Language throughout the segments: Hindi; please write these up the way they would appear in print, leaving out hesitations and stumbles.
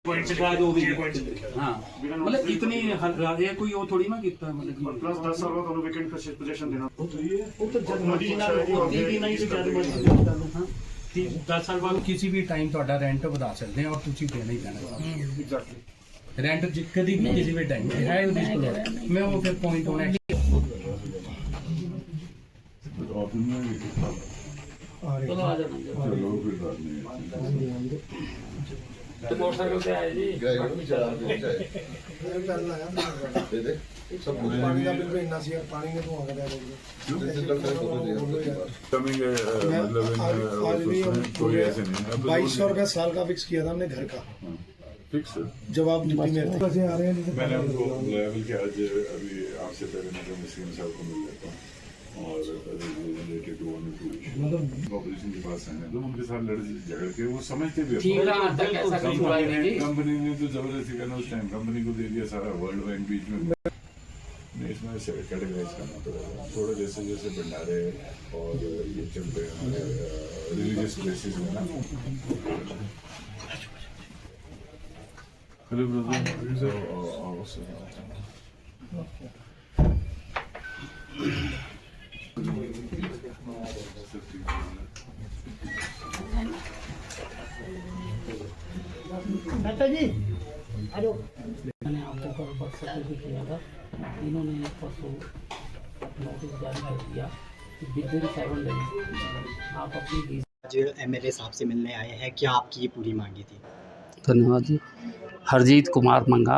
हाँ मतलब इतनी ये कोई वो थोड़ी ना कितना मतलब प्लस 10 साल बाद वीकेंड पोजीशन देना वो तो जब मर्जी ना हो दी नहीं तो जब मर्जी हाँ 10 साल बाद किसी भी टाइम ਤੁਹਾਡਾ ਰੈਂਟ ਵਧਾ ਸਕਦੇ ਆ ਔਰ ਤੁਸੀਂ ਦੇਣਾ ਹੀ ਪੈਣਾ ਐਗਜ਼ੈਕਟਲੀ ਰੈਂਟ ਕਦੀ ਵੀ ਕਿਸੇ ਵੀ ਟਾਈਮ ਹੈ ਉਹਦੀ ਕੋਲ ਮੈਂ ਉਹ ਫਿਰ ਪੁਆਇੰਟ ਹੋਣਾ चलो आ जाना चलो फिर बात नहीं तो मोटरसाइकिल से आए जी गाड़ी भी चला दे चाहे दे दे सब पूरे पानी का बिल भी इतना सी है, पानी में तो आगे कमिंग मतलब आज भी हम कोई ऐसे नहीं 2200 रुपये साल का फिक्स किया था हमने घर का, फिक्स जब आप ड्यूटी में थे। कैसे आ रहे हैं? मैंने उनको बुलाया बल्कि आज अभी आपसे पहले मैं मुस्लिम साहब को मिल लेता हूँ और रिलेटेड टू ऑपरेशन के पास आए तो उनके साथ लड़ झगड़ के वो समझते भी कंपनी ने तो जबरदस्ती करना उस टाइम कंपनी को दे दिया सारा वर्ल्ड बैंक बीच में इसमें कैटेगराइज करना पड़ेगा थोड़ा जैसे जैसे भंडारे और ये चल रहे हमारे रिलीजियस प्लेसेस में ना। हेलो बेटा जी हेलो, मैंने आपको कल बर्थ सर्टिफिकेट किया था, इन्होंने परसों नोटिस जारी कर दिया कि विदिन 7 डेज आप अपनी लीज। आज एमएलए साहब से मिलने आए हैं, क्या आपकी ये पूरी मांगी थी? धन्यवाद जी। हरजीत कुमार मंगा,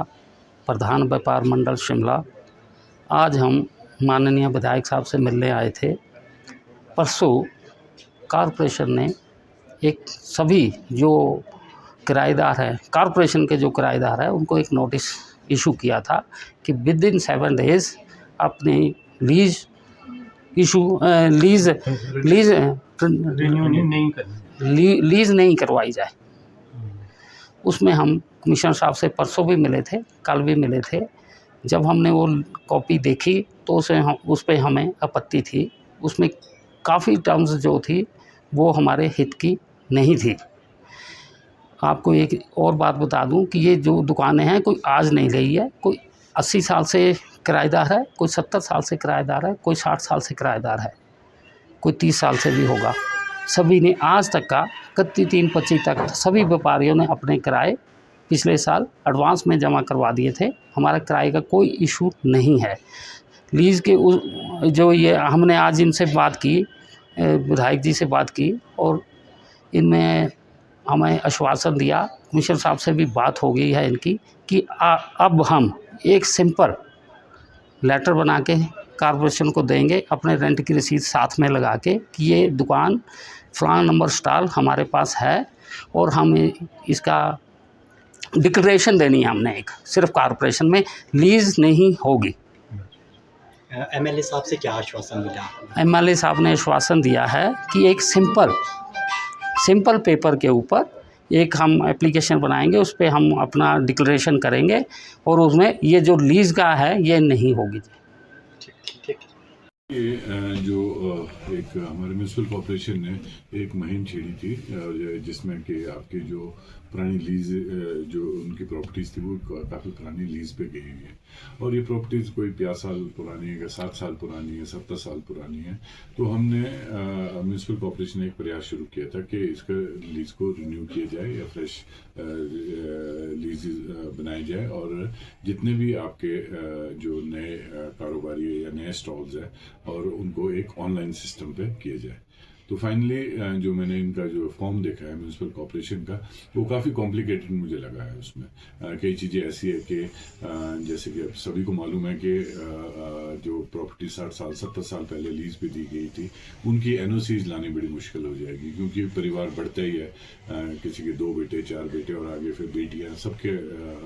प्रधान व्यापार मंडल शिमला। आज हम माननीय विधायक साहब से मिलने आए थे। परसों कॉरपोरेशन ने एक सभी जो किराएदार हैं, कॉरपोरेशन के जो किराएदार हैं, उनको एक नोटिस इशू किया था कि विदिन 7 डेज़ अपनी लीज़ नहीं करवाई जाए। उसमें हम कमिश्नर साहब से परसों भी मिले थे, कल भी मिले थे। जब हमने वो कॉपी देखी तो उस पर हमें आपत्ति थी। उसमें काफ़ी टर्म्स जो थी वो हमारे हित की नहीं थी। आपको एक और बात बता दूं कि ये जो दुकानें हैं कोई आज नहीं गई है, कोई 80 साल से किराएदार है, कोई 70 साल से किराएदार है, कोई 60 साल से किराएदार है, कोई 30 साल से भी होगा। सभी ने आज तक का 31-25 तक सभी व्यापारियों ने अपने किराए पिछले साल एडवांस में जमा करवा दिए थे। हमारा किराए का कोई इशू नहीं है। लीज़ के जो ये हमने आज इनसे बात की, विधायक जी से बात की और इनमें हमें आश्वासन दिया, कमिश्नर साहब से भी बात हो गई है इनकी कि अब हम एक सिंपल लेटर बना के कॉरपोरेशन को देंगे अपने रेंट की रसीद साथ में लगा के कि ये दुकान फलाना नंबर स्टॉल हमारे पास है और हम इसका डिक्लेरेशन देनी है हमने एक, सिर्फ कॉरपोरेशन में लीज़ नहीं होगी। एमएलए साहब से क्या आश्वासन मिला? एमएलए साहब ने आश्वासन दिया है कि एक सिंपल पेपर के ऊपर एक हम एप्लीकेशन बनाएंगे, उस पर हम अपना डिक्लेरेशन करेंगे और उसमें ये जो लीज़ का है ये नहीं होगी। ये जो एक हमारे म्यूनसिपल कॉर्पोरेशन ने एक मुहिम छेड़ी थी जिसमें कि आपके जो पुरानी लीज़ जो उनकी प्रॉपर्टीज़ थी वो काफ़ी पुरानी लीज़ पे गई हुई है और ये प्रॉपर्टीज़ कोई 50 साल पुरानी है, 7 साल पुरानी है, 70 साल पुरानी है। तो हमने म्यूनसिपल कॉर्पोरेशन ने एक प्रयास शुरू किया था कि इसका लीज़ को रिन्यू किया जाए या फ्रेश लीज़ बनाई जाए और जितने भी आपके जो नए कारोबारी या नए स्टॉल्स हैं और उनको एक ऑनलाइन सिस्टम पे किया जाए। तो फाइनली जो मैंने इनका जो फॉर्म देखा है म्यूनसिपल कॉर्पोरेशन का वो काफ़ी कॉम्प्लिकेटेड मुझे लगा है। उसमें कई चीज़ें ऐसी है कि जैसे कि सभी को मालूम है कि जो प्रॉपर्टी 60 साल 70 साल पहले लीज पे दी गई थी उनकी एनओसीज लानी बड़ी मुश्किल हो जाएगी क्योंकि परिवार बढ़ता ही है, किसी के 2 बेटे 4 बेटे और आगे फिर बेटियाँ, सबके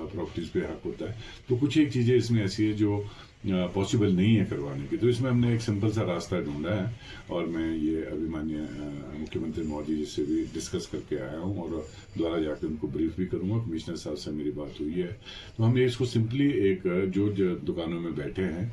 प्रॉपर्टीज़ पे हक होता है। तो कुछ एक चीज़ें इसमें ऐसी है जो पॉसिबल नहीं है करवाने की। तो इसमें हमने एक सिंपल सा रास्ता ढूंढा है और मैं ये अभी माननीय मुख्यमंत्री मोदी जी से भी डिस्कस करके आया हूँ और दोबारा जाकर उनको ब्रीफ भी करूँगा। कमिश्नर साहब से मेरी बात हुई है, तो हम इसको सिंपली एक जो दुकानों में बैठे हैं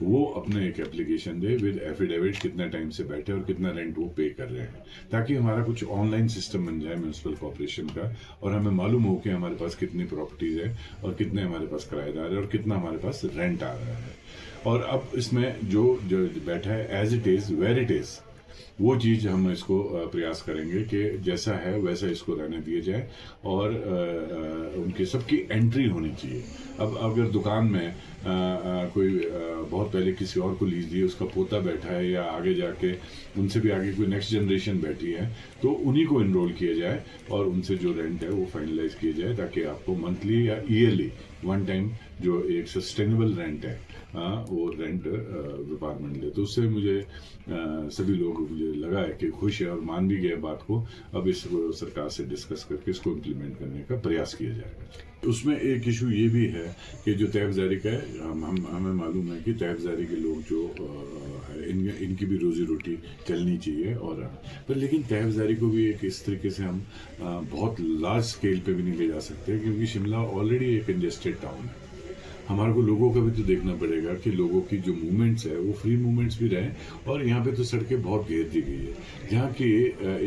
वो अपने एक एप्लीकेशन दे विद एफिडेविट कितना टाइम से बैठे और कितना रेंट वो पे कर रहे हैं, ताकि हमारा कुछ ऑनलाइन सिस्टम बन जाए म्यूनसिपल कॉर्पोरेशन का और हमें मालूम हो कि हमारे पास कितनी प्रॉपर्टीज है और कितने हमारे पास किराएदार है और कितना हमारे पास रेंट आ रहा है। और अब इसमें जो बैठा है as it is where it is, वो चीज़ हम इसको प्रयास करेंगे कि जैसा है वैसा इसको रहने दिया जाए और उनकी सबकी एंट्री होनी चाहिए। अब अगर दुकान में कोई बहुत पहले किसी और को लीज दी, उसका पोता बैठा है या आगे जाके उनसे भी आगे कोई नेक्स्ट जनरेशन बैठी है, तो उन्हीं को इनरोल किया जाए और उनसे जो रेंट है वो फाइनलाइज किया जाए, ताकि आपको मंथली या ईयरली वन टाइम जो एक सस्टेनेबल रेंट है वो रेंट व्यापार मिले। तो उससे मुझे सभी लोग मुझे लगा है कि खुश है और मान भी गए बात को। अब इसको सरकार से डिस्कस करके इसको इम्प्लीमेंट करने का प्रयास किया जाएगा। उसमें एक इशू ये भी है कि जो तहफ़ज़ारी का है, हमें मालूम है कि तहफ़ज़ारी के लोग जो है इनकी भी रोज़ी रोटी चलनी चाहिए और पर लेकिन तहफ़ज़ारी को भी एक इस तरीके से हम बहुत लार्ज स्केल पे भी नहीं ले जा सकते, क्योंकि शिमला ऑलरेडी एक कंजेस्टेड टाउन है। हमारे को लोगों का भी तो देखना पड़ेगा कि लोगों की जो मूवमेंट्स है वो फ्री मूवमेंट्स भी रहे, और यहाँ पे तो सड़कें बहुत घेर दी गई है। यहाँ की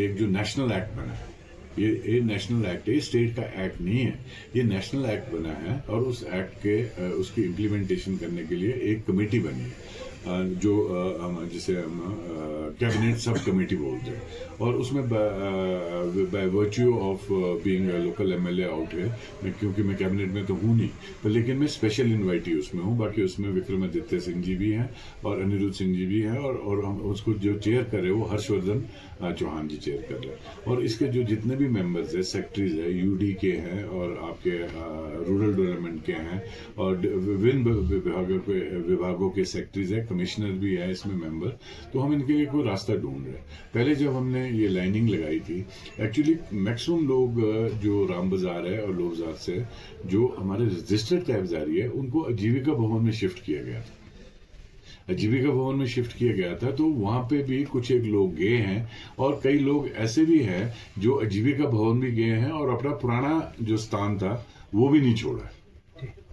एक जो नेशनल एक्ट बना है, ये नेशनल एक्ट है, स्टेट का एक्ट नहीं है, ये नेशनल एक्ट बना है और उस एक्ट के उसकी इम्प्लीमेंटेशन करने के लिए एक कमेटी बनी है जो जिसे हम कैबिनेट सब कमेटी बोलते हैं, और उसमें by virtue of being local MLA out है, क्योंकि मैं कैबिनेट में तो हूँ नहीं, पर लेकिन मैं स्पेशल इन्वाइटी उसमें हूँ। बाकी उसमें विक्रमादित्य सिंह जी भी हैं और अनिरुद्ध सिंह जी भी हैं, और हम उसको जो चेयर कर रहे हैं वो हर्षवर्धन चौहान जी चेयर कर रहे हैं। और इसके जो जितने भी मेंबर्स हैं, सेक्रेटरीज है, यूडी के हैं और आपके रूरल डेवलपमेंट के हैं और विभिन्न विभागों के सेक्रेटरीज है, कमिश्नर भी है इसमें मेंबर, तो हम इनके लिए कोई रास्ता ढूंढ रहे हैं। पहले जब हमने ये लाइनिंग लगाई थी, एक्चुअली मैक्सिमम लोग जो राम बाजार है और लोग बाजार से जो हमारे रजिस्टर्ड तहफ़ज़ारी है उनको आजीविका भवन में शिफ्ट किया गया था। आजीविका भवन में शिफ्ट किया गया था, तो वहां पे भी कुछ एक लोग गए हैं और कई लोग ऐसे भी हैं जो आजीविका भवन भी गए हैं और अपना पुराना जो स्थान था वो भी नहीं छोड़ा,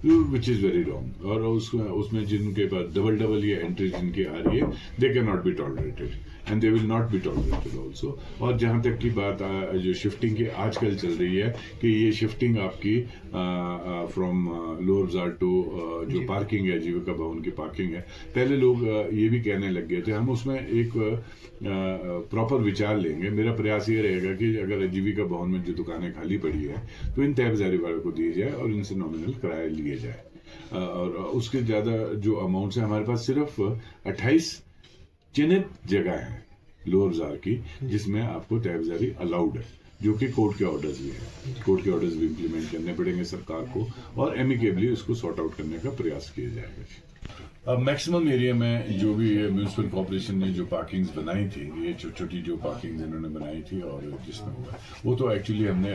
विच इज़ वेरी रॉन्ग। और उसमें जिनके पास डबल ये एंट्री जिनकी आ रही है, they can not be tolerated and they will not be tolerated also. और जहाँ तक की बात जो शिफ्टिंग की आजकल चल रही है कि ये शिफ्टिंग आपकी फ्रॉम लोअर बाजार टू जो पार्किंग है, जीविका भवन की पार्किंग है, पहले लोग ये भी कहने लग गए थे। हम उसमें एक प्रॉपर विचार लेंगे। मेरा प्रयास ये रहेगा कि अगर जीविका भवन में जो दुकानें खाली पड़ी है तो इन तहफ़ज़ारी वालों को दी जाए और इनसे नॉमिनल किराया लिए जाए, और उसके ज़्यादा जो अमाउंट है, हमारे पास सिर्फ 28 चिन्हित जगह है लोअर बाजार की जिसमें आपको तहफ़ज़ारी अलाउड है, जो कि कोर्ट के ऑर्डर्स भी है। कोर्ट के ऑर्डर्स भी इम्प्लीमेंट करने पड़ेंगे सरकार को और एमिकेबली उसको सॉर्ट आउट करने का प्रयास किया जाएगा। अब मैक्सिमम एरिया में जो भी म्यूनसिपल कॉर्पोरेशन ने जो पार्किंग्स बनाई थी, ये छोटी छोटी जो पार्किंग्स इन्होंने बनाई थी और जिसमें हुआ, वो तो एक्चुअली हमने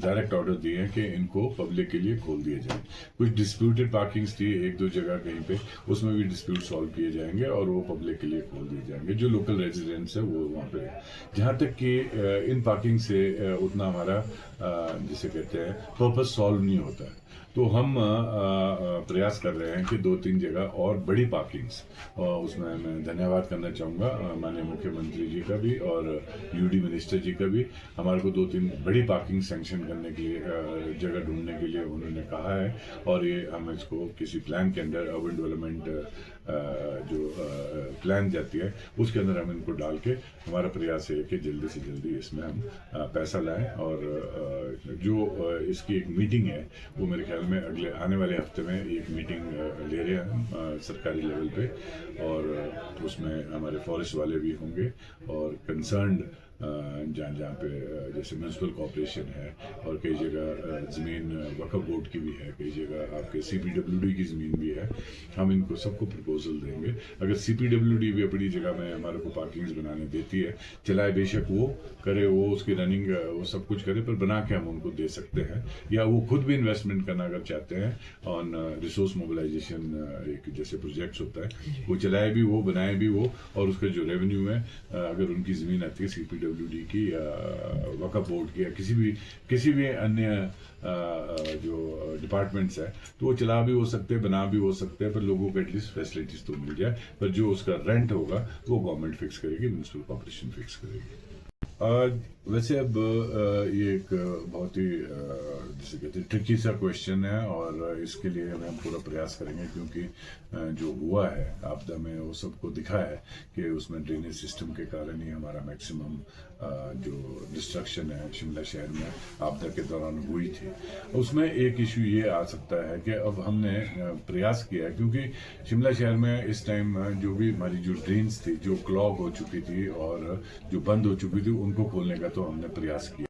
डायरेक्ट ऑर्डर दिए हैं कि इनको पब्लिक के लिए खोल दिए जाए। कुछ डिस्प्यूटेड पार्किंग्स थी एक दो जगह कहीं पे, उसमें भी डिस्प्यूट सॉल्व किए जाएंगे और वो पब्लिक के लिए खोल दिए जाएंगे। जो लोकल रेजिडेंट्स है वो वहाँ पे, जहाँ तक कि इन पार्किंग से उतना हमारा जिसे कहते हैं पर्पस सॉल्व नहीं होता है, तो हम प्रयास कर रहे हैं कि 2-3 जगह और बड़ी पार्किंग्स, और उसमें मैं धन्यवाद करना चाहूँगा माननीय मुख्यमंत्री जी का भी और यूडी मिनिस्टर जी का भी। हमारे को 2-3 बड़ी पार्किंग सैंक्शन करने के लिए जगह ढूंढने के लिए उन्होंने कहा है, और ये हम इसको किसी प्लान के अंदर अर्बन डेवलपमेंट जो प्लान जाती है उसके अंदर हम इनको डाल के, हमारा प्रयास है कि जल्दी से जल्दी इसमें हम पैसा लाएं। और जो इसकी एक मीटिंग है वो मेरे ख्याल में अगले आने वाले हफ्ते में एक मीटिंग ले रहे हैं हम सरकारी लेवल पे, और उसमें हमारे फॉरेस्ट वाले भी होंगे और कंसर्न्ड जहाँ जहाँ पे जैसे म्यूनसिपल कॉरपोरेशन है और कई जगह ज़मीन वक्फ बोर्ड की भी है, कई जगह आपके CPWD की ज़मीन भी है। हम इनको सबको प्रपोजल देंगे। अगर CPWD भी अपनी जगह में हमारे को पार्किंग्स बनाने देती है, चलाए बेशक वो करे, वो उसकी रनिंग वो सब कुछ करे, पर बना के हम उनको दे सकते हैं। या वो खुद भी इन्वेस्टमेंट करना अगर चाहते हैं ऑन रिसोर्स मोबिलाइजेशन, एक जैसे प्रोजेक्ट्स होता है, वो चलाए भी वो, बनाए भी वो, और उसका जो रेवेन्यू है अगर उनकी ज़मीन आती है CPWD की या वक्फ बोर्ड की या किसी भी अन्य जो डिपार्टमेंट्स है, तो वो चला भी हो सकते हैं, बना भी हो सकते हैं, पर लोगों को एटलीस्ट फैसिलिटीज़ तो मिल जाए। पर जो उसका रेंट होगा वो गवर्नमेंट फिक्स करेगी, म्यूनसिपल कॉर्पोरेशन फिक्स करेगी। वैसे अब ये एक बहुत ही जिसे कहते हैं ट्रिकी सा क्वेश्चन है, और इसके लिए हम पूरा प्रयास करेंगे, क्योंकि जो हुआ है आपदा में वो सबको दिखा है कि उसमें ड्रेनेज सिस्टम के कारण ही हमारा मैक्सिमम जो डिस्ट्रक्शन है शिमला शहर में आपदा के दौरान हुई थी। उसमें एक इशू ये आ सकता है कि अब हमने प्रयास किया है, क्योंकि शिमला शहर में इस टाइम जो भी हमारी जो ड्रेन्स थी जो क्लॉग हो चुकी थी और जो बंद हो चुकी थी, उनको खोलने का तो हमने प्रयास किया।